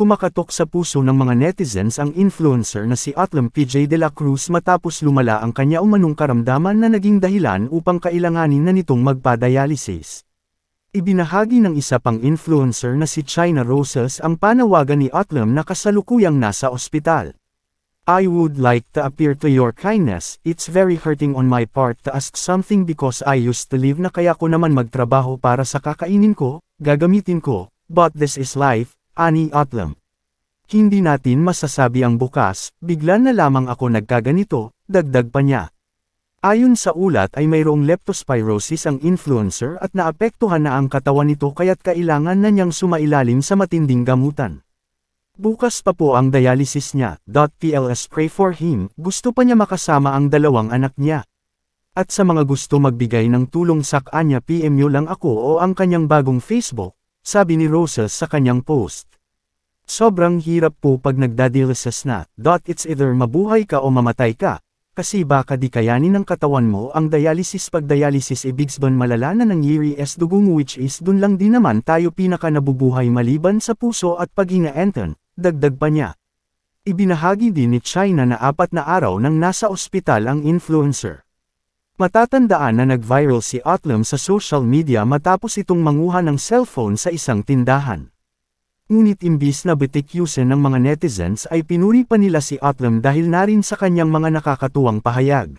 Kumakatok sa puso ng mga netizens ang influencer na si Atlam PJ de la Cruz matapos lumala ang kanya umanong karamdaman na naging dahilan upang kailanganin na nitong magpa-dialysis. Ibinahagi ng isa pang influencer na si China Roses ang panawagan ni Atlam na kasalukuyang nasa ospital. I would like to appeal to your kindness, it's very hurting on my part to ask something because I used to live na kaya ko naman magtrabaho para sa kakainin ko, gagamitin ko, but this is life. Ani Atlam. Hindi natin masasabi ang bukas, bigla na lamang ako nagkaganito, dagdag pa niya. Ayon sa ulat ay mayroong leptospirosis ang influencer at naapektuhan na ang katawan nito kaya't kailangan na niyang sumailalim sa matinding gamutan. Bukas pa po ang dialysis niya. PLS pray for him, gusto pa niya makasama ang dalawang anak niya. At sa mga gusto magbigay ng tulong sa kanya PM nyo lang ako o ang kanyang bagong Facebook, sabi ni Roses sa kanyang post. Sobrang hirap po pag nagdadialysis na. It's either mabuhay ka o mamatay ka, kasi baka di kayanin ng katawan mo ang dialysis. Pag dialysis ibig sabihin malala na nangyari es dugo which is dun lang din naman tayo pinaka nabubuhay maliban sa puso at paghinga enten, dagdag pa niya. Ibinahagi din ni China na 4 na araw nang nasa ospital ang influencer. Matatandaan na nag-viral si Atlam sa social media matapos itong manguha ng cellphone sa isang tindahan. Ngunit imbis na bitikyusin ng mga netizens ay pinuri pa nila si Atlam dahil na rin sa kanyang mga nakakatuwang pahayag.